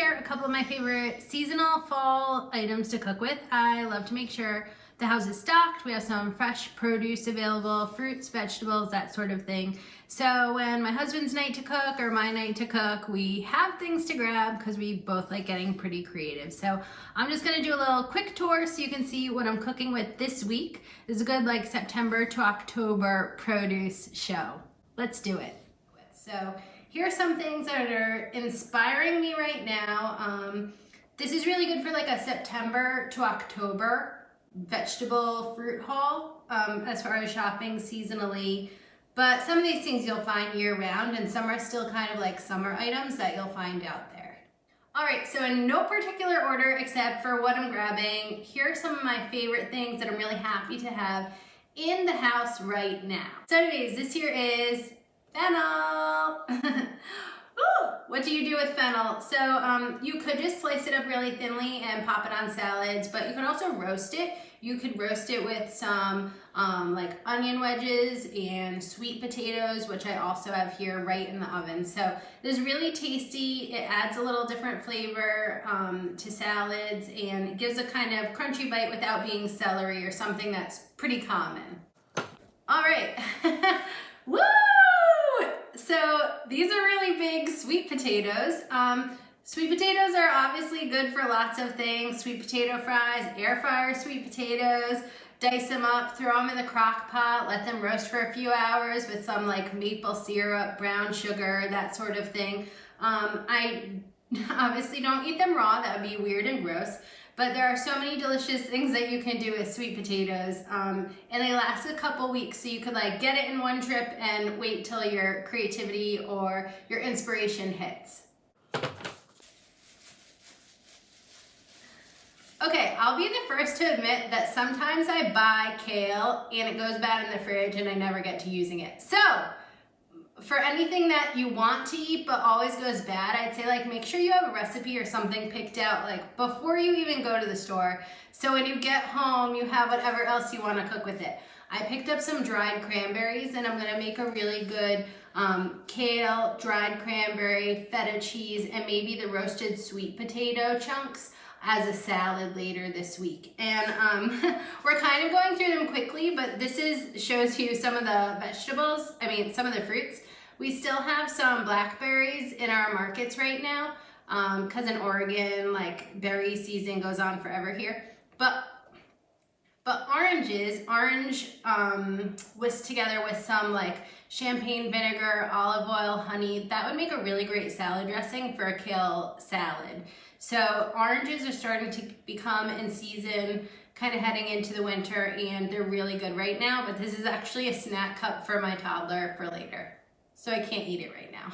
share a couple of my favorite seasonal fall items to cook with. I love to make sure the house is stocked. We have some fresh produce available, fruits, vegetables, that sort of thing. So when my husband's night to cook or my night to cook, we have things to grab because we both like getting pretty creative. So I'm just gonna do a little quick tour so you can see what I'm cooking with this week. This is a good like September to October produce show. Let's do it. So here are some things that are inspiring me right now. This is really good for like a September to October vegetable fruit haul as far as shopping seasonally. But some of these things you'll find year round, and some are still kind of like summer items that you'll find out there. All right, so in no particular order except for what I'm grabbing, here are some of my favorite things that I'm really happy to have in the house right now. So anyways, this here is fennel. Ooh, what do you do with fennel? So you could just slice it up really thinly and pop it on salads, but you could also roast it. You could roast it with some like onion wedges and sweet potatoes, which I also have here right in the oven. So this is really tasty. It adds a little different flavor to salads and gives a kind of crunchy bite without being celery or something that's pretty common. All right. Woo! So these are really big sweet potatoes. Sweet potatoes are obviously good for lots of things. Sweet potato fries, air fryer sweet potatoes, dice them up, throw them in the crock pot, let them roast for a few hours with some like maple syrup, brown sugar, that sort of thing. I obviously don't eat them raw, that would be weird and gross. But there are so many delicious things that you can do with sweet potatoes, and they last a couple weeks, so you could like get it in one trip and wait till your creativity or your inspiration hits. Okay, I'll be the first to admit that sometimes I buy kale and it goes bad in the fridge and I never get to using it. So, for anything that you want to eat but always goes bad, I'd say like make sure you have a recipe or something picked out like before you even go to the store. So when you get home, you have whatever else you want to cook with it. I picked up some dried cranberries and I'm gonna make a really good kale, dried cranberry, feta cheese, and maybe the roasted sweet potato chunks as a salad later this week. And we're kind of going through them quickly, but this shows you some of the vegetables, some of the fruits. We still have some blackberries in our markets right now, because in Oregon, like berry season goes on forever here. But orange whisked together with some like champagne vinegar, olive oil, honey, that would make a really great salad dressing for a kale salad. So oranges are starting to become in season, kind of heading into the winter, and they're really good right now, but this is actually a snack cup for my toddler for later. So I can't eat it right now.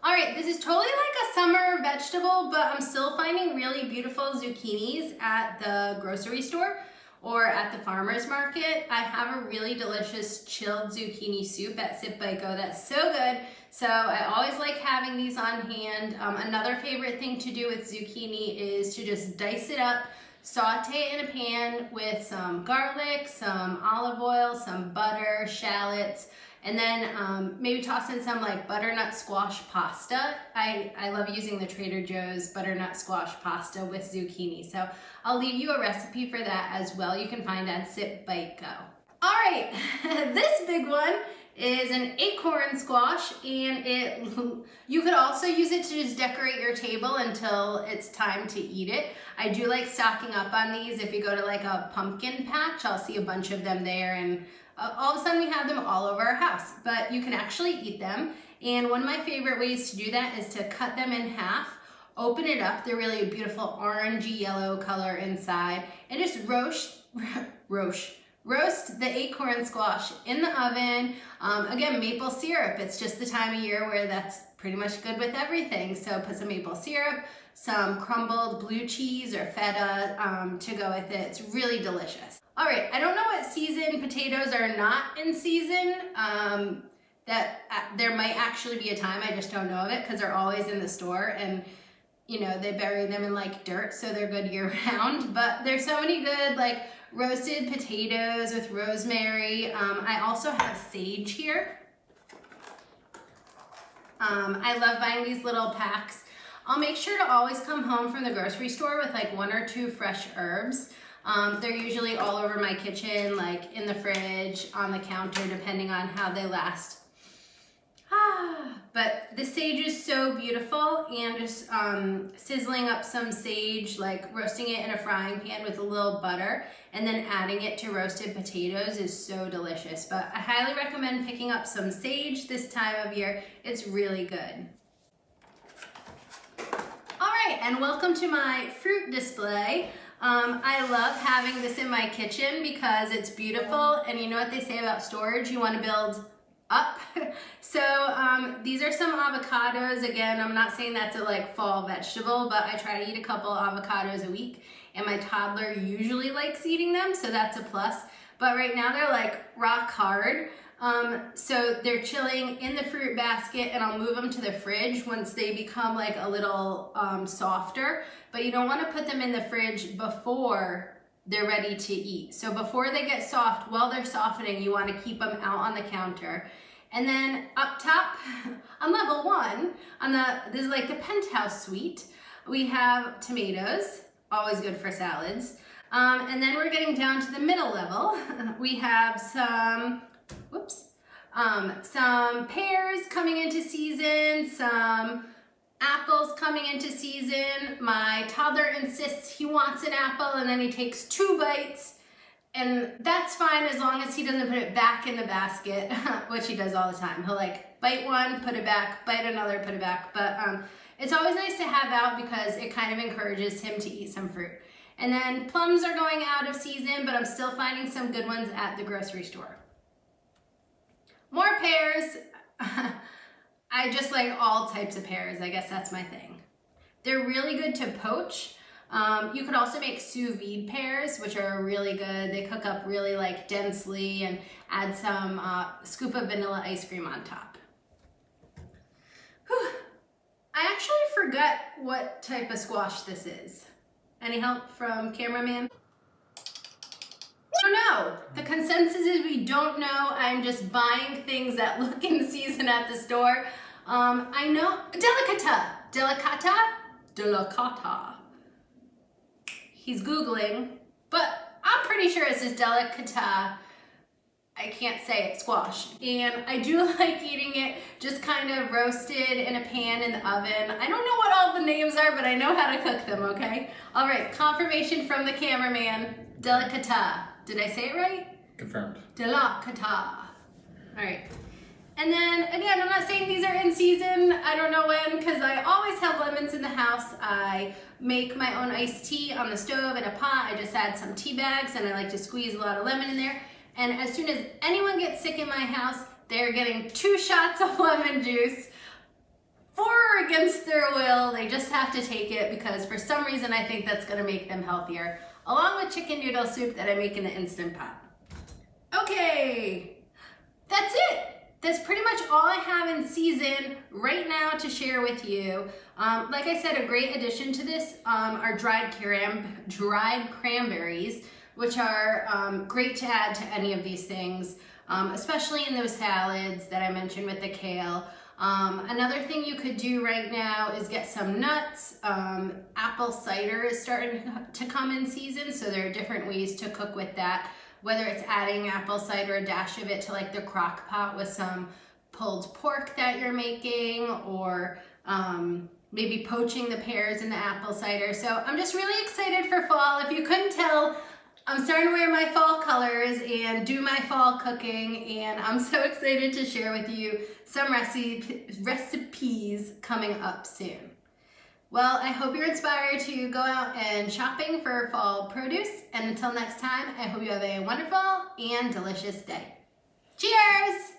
All right, this is totally like a summer vegetable, but I'm still finding really beautiful zucchinis at the grocery store or at the farmer's market. I have a really delicious chilled zucchini soup at Sip by Go that's so good. So I always like having these on hand. Another favorite thing to do with zucchini is to just dice it up, saute it in a pan with some garlic, some olive oil, some butter, shallots, and then maybe toss in some like butternut squash pasta. I love using the Trader Joe's butternut squash pasta with zucchini. So I'll leave you a recipe for that as well. You can find on Sip Bite Go. All right, this big one is an acorn squash, and you could also use it to just decorate your table until it's time to eat it. I do like stocking up on these. If you go to like a pumpkin patch, I'll see a bunch of them there, and all of a sudden we have them all over our house, but you can actually eat them. And one of my favorite ways to do that is to cut them in half, open it up, they're really a beautiful orangey yellow color inside, and just roast the acorn squash in the oven. Again, maple syrup, it's just the time of year where that's pretty much good with everything. So put some maple syrup, some crumbled blue cheese or feta to go with it. It's really delicious. All right, I don't know what season potatoes are not in season. There might actually be a time, I just don't know of it because they're always in the store, and you know, they bury them in like dirt, so they're good year round. But there's so many good like roasted potatoes with rosemary. I also have sage here. I love buying these little packs I'll make sure to always come home from the grocery store with like 1 or 2 fresh herbs. They're usually all over my kitchen, like in the fridge, on the counter, depending on how they last. But the sage is so beautiful, and just sizzling up some sage, like roasting it in a frying pan with a little butter and then adding it to roasted potatoes is so delicious. But I highly recommend picking up some sage this time of year. It's really good. All right, and welcome to my fruit display. I love having this in my kitchen because it's beautiful, and you know what they say about storage, you want to build up. So these are some avocados. Again, I'm not saying that's a like fall vegetable, but I try to eat a couple avocados a week, and my toddler usually likes eating them, so that's a plus. But right now they're like rock hard. So they're chilling in the fruit basket, and I'll move them to the fridge once they become like a little softer. But you don't want to put them in the fridge before they're ready to eat. So before they get soft, while they're softening, you want to keep them out on the counter. And then up top, on level 1, this is like the penthouse suite, we have tomatoes, always good for salads. And then we're getting down to the middle level. We have some pears coming into season, some apples coming into season. My toddler insists he wants an apple, and then he takes 2 bites, and that's fine as long as he doesn't put it back in the basket, which he does all the time. He'll like bite one, put it back, bite another, put it back. But it's always nice to have out because it kind of encourages him to eat some fruit. And then plums are going out of season, but I'm still finding some good ones at the grocery store. More pears. I just like all types of pears. I guess that's my thing. They're really good to poach. You could also make sous vide pears, which are really good. They cook up really like densely, and add some scoop of vanilla ice cream on top. Whew. I actually forgot what type of squash this is. Any help from cameraman? I don't know. The consensus is we don't know. I'm just buying things that look in season at the store. I know delicata. He's Googling, but I'm pretty sure it's just delicata. I can't say it, squash. And I do like eating it just kind of roasted in a pan in the oven. I don't know what all the names are, but I know how to cook them, okay? All right, confirmation from the cameraman, delicata. Did I say it right? Confirmed. Delicata. All right. And then, again, I'm not saying these are in season. I don't know when, because I always have lemons in the house. I make my own iced tea on the stove in a pot. I just add some tea bags, and I like to squeeze a lot of lemon in there. And as soon as anyone gets sick in my house, they're getting 2 shots of lemon juice, for or against their will. They just have to take it because for some reason I think that's gonna make them healthier, along with chicken noodle soup that I make in the Instant Pot. Okay, that's it. That's pretty much all I have in season right now to share with you. Like I said, a great addition to this are dried cranberries, which are great to add to any of these things, especially in those salads that I mentioned with the kale. Another thing you could do right now is get some nuts. Apple cider is starting to come in season, so there are different ways to cook with that, whether it's adding apple cider, a dash of it to like the crock pot with some pulled pork that you're making, or maybe poaching the pears in the apple cider. So I'm just really excited for fall. If you couldn't tell, I'm starting to wear my fall colors and do my fall cooking, and I'm so excited to share with you some recipes coming up soon. Well, I hope you're inspired to go out and shopping for fall produce, and until next time, I hope you have a wonderful and delicious day. Cheers!